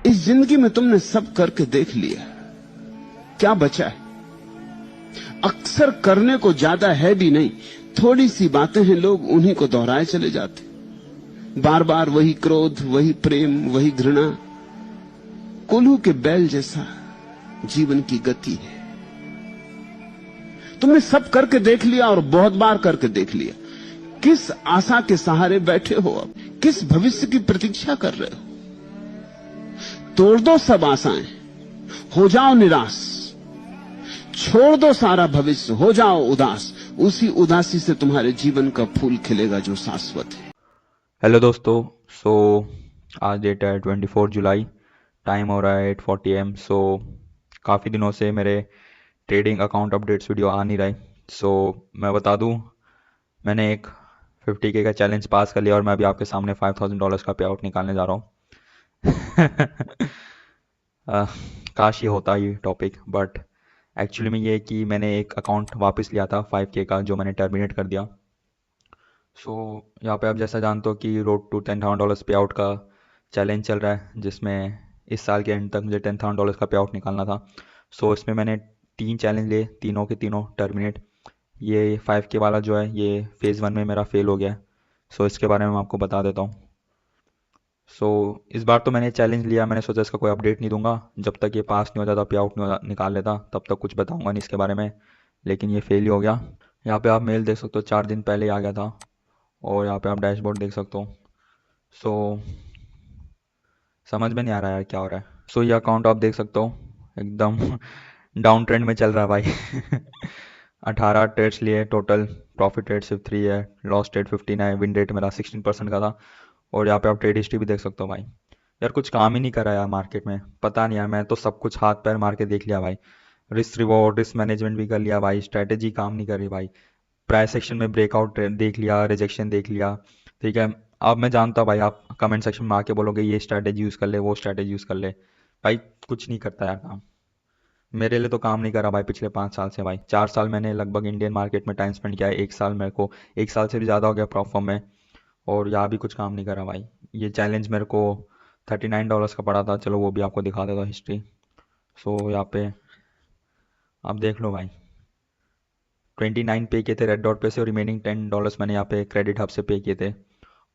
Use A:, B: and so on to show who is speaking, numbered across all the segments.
A: इस जिंदगी में तुमने सब करके देख लिया, क्या बचा है? अक्सर करने को ज्यादा है भी नहीं, थोड़ी सी बातें हैं, लोग उन्हीं को दोहराए चले जाते, बार बार वही क्रोध, वही प्रेम, वही घृणा, कोल्हू के बैल जैसा जीवन की गति है। तुमने सब करके देख लिया और बहुत बार करके देख लिया। किस आशा के सहारे बैठे हो? अब किस भविष्य की प्रतीक्षा कर रहे हो? तोड़ दो सब आशाएं, हो जाओ निराश, छोड़ दो सारा भविष्य, हो जाओ उदास। उसी उदासी से तुम्हारे जीवन का फूल खिलेगा जो शाश्वत है।
B: हेलो दोस्तों। सो आज डेट है 24 जुलाई। टाइम हो रहा है 8:40 AM। काफ़ी दिनों से मेरे ट्रेडिंग अकाउंट अपडेट्स वीडियो आ नहीं रहे। मैं बता दूं, मैंने एक 50K का चैलेंज पास कर लिया और मैं अभी आपके सामने $5,000 का पे आउट निकालने जा रहा हूँ। अह, काश ये होता ये टॉपिक, बट एक्चुअली में ये है कि मैंने एक अकाउंट वापस लिया था 5K का, जो मैंने टर्मिनेट कर दिया। यहाँ पे आप जैसा जानते हो कि रोड टू $10,000 पे आउट का चैलेंज चल रहा है, जिसमें इस साल के एंड तक मुझे $10,000 का पे आउट निकालना था। इसमें मैंने 3 चैलेंज लिए, तीनों के तीनों टर्मिनेट। ये 5K वाला जो है ये फेज़ 1 में मेरा फेल हो गया है। इसके बारे में मैं आपको बता देता हूँ। इस बार तो मैंने चैलेंज लिया, मैंने सोचा इसका कोई अपडेट नहीं दूंगा जब तक ये पास नहीं हो जाता, पे आउट निकाल लेता, तब तक कुछ बताऊंगा नहीं इसके बारे में। लेकिन ये फेल ही हो गया। यहाँ पे आप मेल देख सकते हो, 4 दिन पहले ही आ गया था। और यहाँ पे आप डैशबोर्ड देख सकते हो। सो समझ में नहीं आ रहा यार क्या हो रहा है। ये अकाउंट आप देख सकते हो, एकदम डाउन ट्रेंड में चल रहा है भाई। 18 ट्रेड्स लिए टोटल, प्रॉफिट रेट सिर्फ 3 है, लॉस रेट 15 है, विन रेट मेरा 16% का था। और यहाँ पे आप ट्रेड हिस्ट्री भी देख सकते हो भाई। यार कुछ काम ही नहीं कर रहा यार मार्केट में, पता नहीं यार, मैं तो सब कुछ हाथ पैर मार के देख लिया भाई। रिस्क रिवॉर्ड, रिस्क मैनेजमेंट भी कर लिया भाई, स्ट्रैटेजी काम नहीं कर रही भाई। प्राइस सेक्शन में ब्रेकआउट देख लिया, रिजेक्शन देख लिया। ठीक है, अब मैं जानता हूँ भाई, आप कमेंट सेक्शन में आके बोलोगे ये स्ट्रैटेजी यूज़ कर ले, वो स्ट्रैटेजी यूज़ कर ले। भाई कुछ नहीं करता यार काम, मेरे लिए तो काम नहीं करा भाई पिछले 5 साल से। भाई 4 साल मैंने लगभग इंडियन मार्केट में टाइम स्पेंड किया है, 1 साल मेरे को, 1 साल से भी ज़्यादा हो गया प्रॉप फॉर्म में, और यहाँ भी कुछ काम नहीं करा भाई। ये चैलेंज मेरे को $39 का पड़ा था, चलो वो भी आपको दिखा देता हूँ हिस्ट्री। यहाँ पे आप देख लो भाई, 29 पे किए थे रेड डॉट पे से, और रिमेनिंग $10 मैंने यहाँ पे क्रेडिट हब से पे किए थे।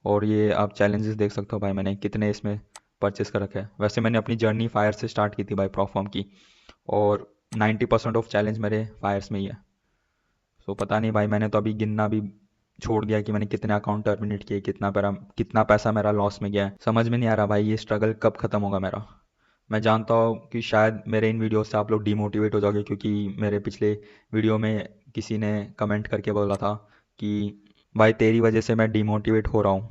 B: और ये आप चैलेंजेस देख सकते हो भाई, मैंने कितने इसमें परचेस कर रखे हैं। वैसे मैंने अपनी जर्नी फायर से स्टार्ट की थी भाई, प्रॉफॉर्म की, और 90% ऑफ चैलेंज मेरे फायर्स में ही है। पता नहीं भाई, मैंने तो अभी गिनना भी छोड़ दिया कि मैंने कितने अकाउंट टर्मिनेट किए, कितना पैसा मेरा लॉस में गया है। समझ में नहीं आ रहा भाई ये स्ट्रगल कब खत्म होगा मेरा। मैं जानता हूँ कि शायद मेरे इन वीडियो से आप लोग डिमोटिवेट हो जाओगे, क्योंकि मेरे पिछले वीडियो में किसी ने कमेंट करके बोला था कि भाई तेरी वजह से मैं डिमोटिवेट हो रहा हूँ,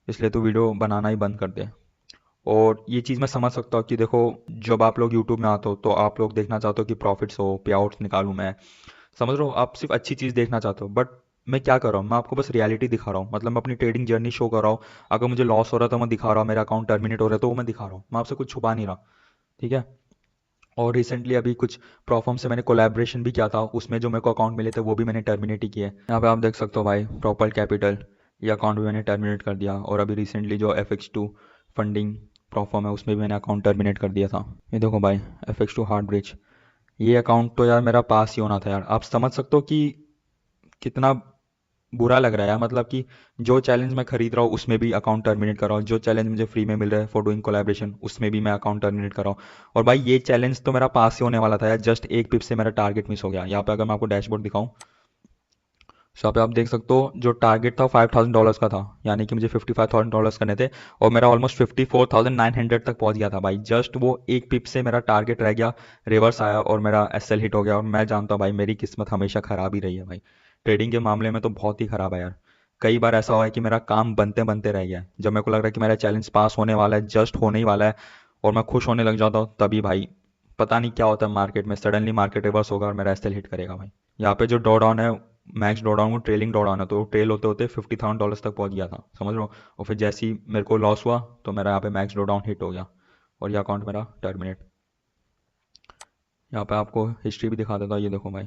B: इसलिए तू वीडियो बनाना ही बंद कर दे। और ये चीज़ मैं समझ सकता हूँ कि देखो, जब आप लोग यूट्यूब में आते हो तो आप लोग देखना चाहते हो कि प्रॉफिट्स हो, पे आउट्स निकालूं मैं, समझ रहे हो, आप सिर्फ अच्छी चीज़ देखना चाहते हो। बट मैं क्या कर रहा हूँ, मैं आपको बस रियलिटी दिखा रहा हूँ, मतलब मैं अपनी ट्रेडिंग जर्नी शो कर रहा हूँ। अगर मुझे लॉस हो रहा है तो मैं दिखा रहा हूँ, मेरा अकाउंट टर्मिनेट हो रहा है तो वो मैं दिखा रहा हूँ, मैं आपसे कुछ छुपा नहीं रहा। ठीक है। और रिसेंटली अभी कुछ प्रोफॉर्म से मैंने कोलैबोरेशन भी किया था, उसमें जो मेरे को अकाउंट मिले थे वो भी मैंने टर्मिनेट ही किए। यहाँ पे आप देख सकते हो भाई, प्रॉपर कैपिटल, ये अकाउंट भी मैंने टर्मिनेट कर दिया। और अभी रिसेंटली जो FX2 फंडिंग प्रोफॉर्म है उसमें भी मैंने अकाउंट टर्मिनेट कर दिया था। ये देखो भाई, FX2 हार्ड ब्रिज, ये अकाउंट तो यार मेरा पास ही होना था यार। आप समझ सकते हो कि कितना बुरा लग रहा है यार, मतलब कि जो चैलेंज मैं खरीद रहा हूँ उसमें भी अकाउंट टर्मिनेट कर रहा हूँ, जो चैलेंज मुझे फ्री में मिल रहा है फॉर डूइंग कोलैबोरेशन उसमें भी मैं अकाउंट टर्मिनेट कर रहा हूँ। और भाई ये चैलेंज तो मेरा पास ही होने वाला था यार, जस्ट एक पिप से मेरा टारगेट मिस हो गया। यहाँ पे अगर मैं आपको डैशबोर्ड दिखाऊं, यहाँ पे आप देख सकते हो जो टारगेट था $5,000 का था, यानी कि मुझे $55,000 करने थे, और मेरा ऑलमोस्ट 54,900 तक पहुंच गया था भाई। जस्ट वो एक पिप से मेरा टारगेट रह गया, रिवर्स आया और मेरा SL हिट हो गया। और मैं जानता हूँ भाई, मेरी किस्मत हमेशा खराब ही रही है भाई, ट्रेडिंग के मामले में तो बहुत ही खराब है यार। कई बार ऐसा हुआ है कि मेरा काम बनते बनते रह गया है, जब मेरे को लग रहा है कि मेरा चैलेंज पास होने वाला है, जस्ट होने ही वाला है, और मैं खुश होने लग जाता हूँ, तभी भाई पता नहीं क्या होता है मार्केट में, सडनली मार्केट रिवर्स होगा और मेरा SL हिट करेगा भाई। यहाँ पे जो ड्रॉ डाउन है, मैक्स ड्रॉ डाउन को ट्रेलिंग ड्रॉ डाउन है, तो ट्रेल होते होते $50,000 तक पहुंच गया था, समझ लो। और फिर जैसे ही मेरे को लॉस हुआ तो मेरा यहाँ पे मैक्स ड्रॉ डाउन हिट हो गया, और ये अकाउंट मेरा टर्मिनेट। यहाँ पे आपको हिस्ट्री भी दिखा देता हूँ, ये देखो भाई,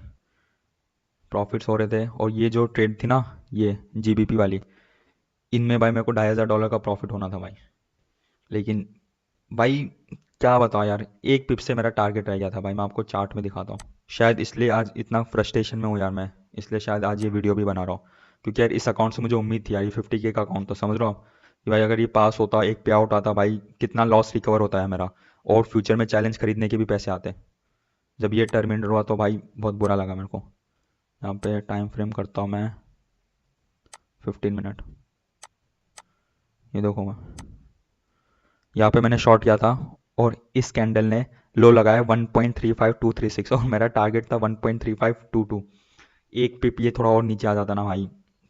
B: प्रॉफिट्स हो रहे थे। और ये जो ट्रेड थी ना, ये GBP वाली, इनमें भाई मेरे को $2,500 का प्रॉफिट होना था भाई, लेकिन भाई क्या बताऊँ यार, एक पिप से मेरा टारगेट रह गया था भाई। मैं आपको चार्ट में दिखाता हूँ, शायद इसलिए आज इतना फ्रस्ट्रेशन में हूँ यार मैं, इसलिए शायद आज ये वीडियो भी बना रहा हूँ। क्योंकि यार इस अकाउंट से मुझे उम्मीद थी यार, ये 50K का अकाउंट, तो समझ रहा हूँ कि भाई अगर ये पास होता, एक पे आउट आता भाई, कितना लॉस रिकवर होता है मेरा, और फ्यूचर में चैलेंज खरीदने के भी पैसे आते। जब ये टर्मिनेट हुआ तो भाई बहुत बुरा लगा मेरे को। यहाँ पे टाइम फ्रेम करता हूँ मैं 15 मिनट। ये देखो मैं यहाँ पे मैंने शॉर्ट किया था, और इस कैंडल ने लो लगाया 1.35236, और मेरा टारगेट था 1.3522। एक पिप ये थोड़ा और नीचे आ जाता ना भाई,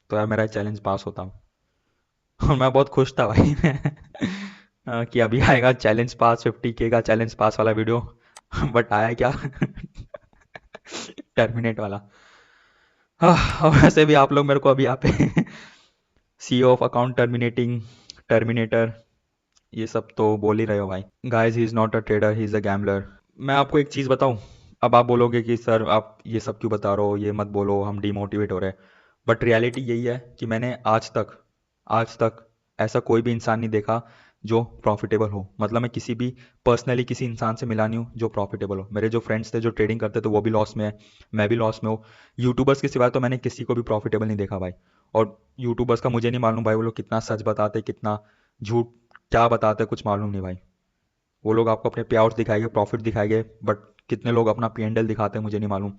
B: तो यार मेरा चैलेंज पास होता। और मैं बहुत खुश था भाई कि अभी आएगा चैलेंज पास, 50K का चैलेंज पास वाला वीडियो। बट आया क्या टर्मिनेट वाला। और वैसे भी आप लोग मेरे को अभी यहाँ पे CEO of account terminating, terminator, ये सब तो बोल ही रहे हो भाई। Guys he is not a trader, he is a gambler. मैं आपको एक चीज़ बताऊं, अब आप बोलोगे कि सर आप ये सब क्यों बता रहे हो, ये मत बोलो, हम डिमोटिवेट हो रहे हैं। बट रियलिटी यही है कि मैंने आज तक ऐसा कोई भी इंसान नहीं देखा जो प्रॉफिटेबल हो। मतलब मैं किसी भी पर्सनली किसी इंसान से मिला नहीं हूँ जो प्रॉफिटेबल हो। मेरे जो फ्रेंड्स थे जो ट्रेडिंग करते थे वो भी लॉस में है, मैं भी लॉस में हूँ। यूट्यूबर्स के सिवाय तो मैंने किसी को भी प्रॉफिटेबल नहीं देखा भाई। और यूट्यूबर्स का मुझे नहीं मालूम भाई, वो लोग कितना सच बताते, कितना झूठ क्या बताते, कुछ मालूम नहीं भाई। वो लोग आपको अपने पे आउट्स दिखाएंगे, प्रॉफिट दिखाएंगे, बट कितने लोग अपना P&L दिखाते हैं मुझे नहीं मालूम।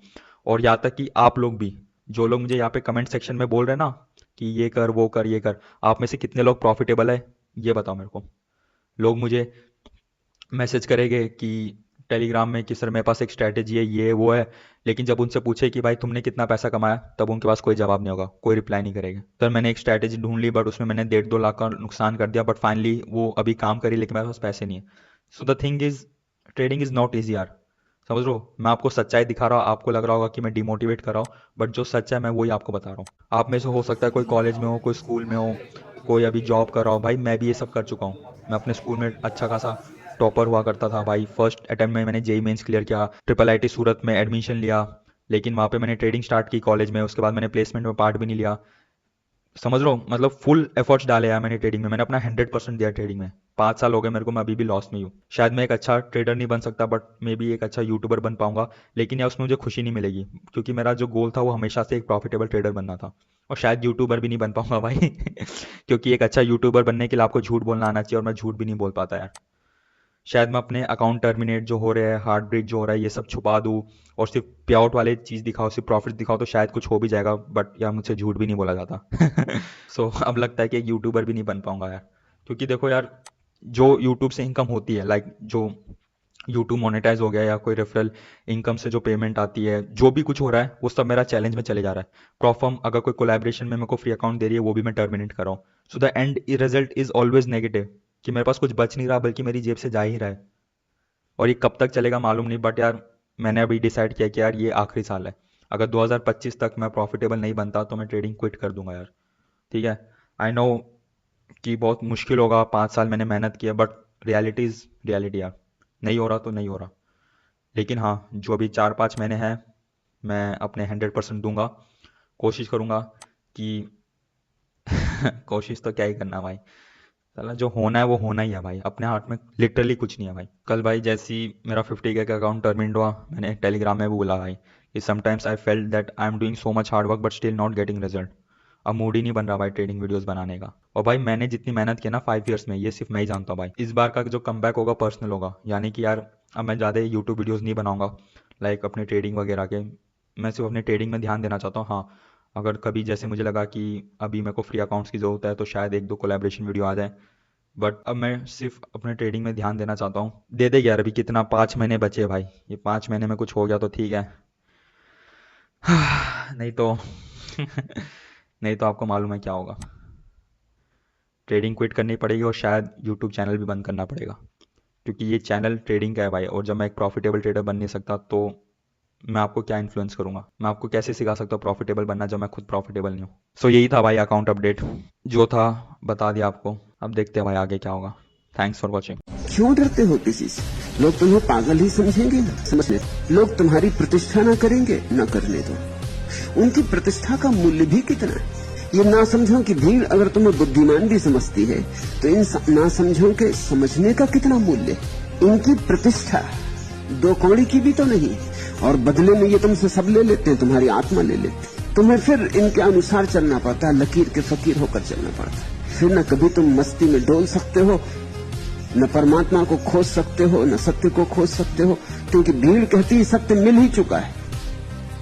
B: और यहाँ तक कि आप लोग भी, जो लोग मुझे यहाँ पे कमेंट सेक्शन में बोल रहे हैं ना कि ये कर वो कर ये कर, आप में से कितने लोग प्रॉफिटेबल है ये बताओ मेरे को। लोग मुझे मैसेज करेंगे कि टेलीग्राम में कि सर मेरे पास एक स्ट्रैटेजी है, ये वो है, लेकिन जब उनसे पूछे कि भाई तुमने कितना पैसा कमाया, तब उनके पास कोई जवाब नहीं होगा, कोई रिप्लाई नहीं करेगा। सर मैंने एक स्ट्रैटेजी ढूंढ ली, बट उसमें मैंने 1.5-2 लाख का नुकसान कर दिया, बट फाइनली वो अभी काम करी, लेकिन मेरे पास पैसे नहीं है। So the thing is, trading is not easy यार। समझ लो, मैं आपको सच्चाई दिखा रहा हूँ, आपको लग रहा होगा कि मैं डिमोटिवेट कर रहा हूँ, बट जो सच है मैं वही आपको बता रहा हूँ। आप में से हो सकता है कोई कॉलेज में हो, कोई स्कूल में हो, कोई अभी जॉब कर रहा हो। भाई मैं भी ये सब कर चुका हूँ। मैं अपने स्कूल में अच्छा खासा टॉपर हुआ करता था भाई। फर्स्ट अटेम्प्ट में मैंने जेई मेंस क्लियर किया, IIIT सूरत में एडमिशन लिया, लेकिन वहाँ पे मैंने ट्रेडिंग स्टार्ट की कॉलेज में, उसके बाद मैंने प्लेसमेंट में पार्ट भी नहीं लिया। समझ लो, मतलब फुल एफर्ट्स डाले यार मैंने ट्रेडिंग में, मैंने अपना 100% दिया ट्रेडिंग में। 5 साल हो गए मेरे को, मैं अभी भी लॉस में ही हूँ। शायद मैं एक अच्छा ट्रेडर नहीं बन सकता, बट मे बी एक अच्छा यूट्यूबर बन पाऊंगा, लेकिन यार उसमें मुझे खुशी नहीं मिलेगी, क्योंकि मेरा जो गोल था वो हमेशा से एक प्रॉफिटेबल ट्रेडर बनना था। और शायद यूट्यूबर भी नहीं बन पाऊंगा भाई क्योंकि एक अच्छा यूट्यूबर बनने के लिए आपको झूठ बोलना आना चाहिए, और मैं झूठ भी नहीं बोल पाता यार। शायद मैं अपने अकाउंट टर्मिनेट जो हो रहे हैं, हार्ट ब्रेक जो हो रहा है, ये सब छुपा दूँ, और सिर्फ पे आउट वाले चीज़ दिखाओ, सिर्फ प्रॉफिट दिखाओ, तो शायद कुछ हो भी जाएगा, बट यार मुझसे झूठ भी नहीं बोला जाता सो अब लगता है कि एक यूट्यूबर भी नहीं बन पाऊंगा यार। क्योंकि देखो यार, जो यूट्यूब से इनकम होती है, लाइक जो यूट्यूब मोनेटाइज हो गया, या कोई रेफरल इनकम से जो पेमेंट आती है, जो भी कुछ हो रहा है वो सब मेरा चैलेंज में चले जा रहा है। प्रॉफर्म अगर कोई कोलैबोरेशन में मेरे को फ्री अकाउंट दे रही है, वो भी मैं टर्मिनेट कर रहा हूँ। So the end result is always negative, कि मेरे पास कुछ बच नहीं रहा, बल्कि मेरी जेब से जा ही रहा है। और ये कब तक चलेगा मालूम नहीं, बट यार मैंने अभी डिसाइड किया कि यार ये आखिरी साल है। अगर 2025 तक मैं प्रॉफिटेबल नहीं बनता तो मैं ट्रेडिंग क्विट कर दूंगा यार। ठीक है, आई नो कि बहुत मुश्किल होगा, 5 साल मैंने मेहनत किया, बट रियलिटी इज रियलिटी यार। नहीं हो रहा तो नहीं हो रहा, लेकिन हाँ, जो अभी 4-5 महीने हैं मैं अपने 100% दूंगा। कोशिश करूंगा कि कोशिश तो क्या ही करना भाई, साला जो होना है वो होना ही है भाई, अपने हाथ में लिटरली कुछ नहीं है भाई। कल भाई जैसे ही मेरा 50K का अकाउंट टर्मिनेट हुआ, मैंने टेलीग्राम में भी बोला भाई कि sometimes I felt that I am doing so much hard work but still not getting result. अब मूड ही नहीं बन रहा भाई ट्रेडिंग वीडियोस बनाने का। और भाई मैंने जितनी मेहनत की ना 5 years में, ये सिर्फ मैं ही जानता हूँ भाई। इस बार का जो कमबैक होगा पर्सनल होगा, यानी कि यार अब मैं ज़्यादा यूट्यूब वीडियोज़ नहीं बनाऊंगा, लाइक अपने ट्रेडिंग वगैरह के। मैं सिर्फ अपने ट्रेडिंग में ध्यान देना चाहता हूँ। हाँ, अगर कभी जैसे मुझे लगा कि अभी मेरे को फ्री अकाउंट्स की ज़रूरत है, तो शायद 1-2 कोलैबोरेशन वीडियो आ जाए, बट अब मैं सिर्फ अपने ट्रेडिंग में ध्यान देना चाहता हूँ। दे दे यार, अभी कितना 5 महीने बचे हैं भाई, ये 5 महीने में कुछ हो गया तो ठीक है नहीं तो नहीं तो आपको मालूम है क्या होगा, ट्रेडिंग क्विट करनी पड़ेगी, और शायद यूट्यूब चैनल भी बंद करना पड़ेगा, क्योंकि ये चैनल ट्रेडिंग का है भाई। और जब मैं एक प्रॉफिटेबल ट्रेडर बन नहीं सकता, तो मैं आपको क्या इन्फ्लुएंस करूंगा, मैं आपको कैसे सिखा सकता हूँ प्रॉफिटेबल बनना जब मैं खुद प्रॉफिटेबल नहीं हूँ। सो यही था भाई अकाउंट अपडेट, जो था बता दिया आपको। अब देखते हैं भाई आगे क्या होगा। Thanks for watching.
A: क्यों डरते हो किसी से? लोग तुम्हें पागल ही समझेंगे, समझ ले। लोग तुम्हारी प्रतिष्ठा ना करेंगे, न करने दो। उनकी प्रतिष्ठा का मूल्य भी कितना है? ये नासमझों की भीड़ अगर तुम्हें बुद्धिमान भी समझती है तो इन नासमझों के समझने का कितना मूल्य। इनकी प्रतिष्ठा 2 कौड़ी की भी तो नहीं, और बदले में ये तुमसे सब ले लेते हैं, तुम्हारी आत्मा ले लेते हैं। तुम्हें फिर इनके अनुसार चलना पड़ता है, लकीर के फकीर होकर चलना पड़ता है। फिर न कभी तुम मस्ती में डोल सकते हो, न परमात्मा को खोज सकते हो, न सत्य को खोज सकते हो, क्योंकि भीड़ कहती है सत्य मिल ही चुका है।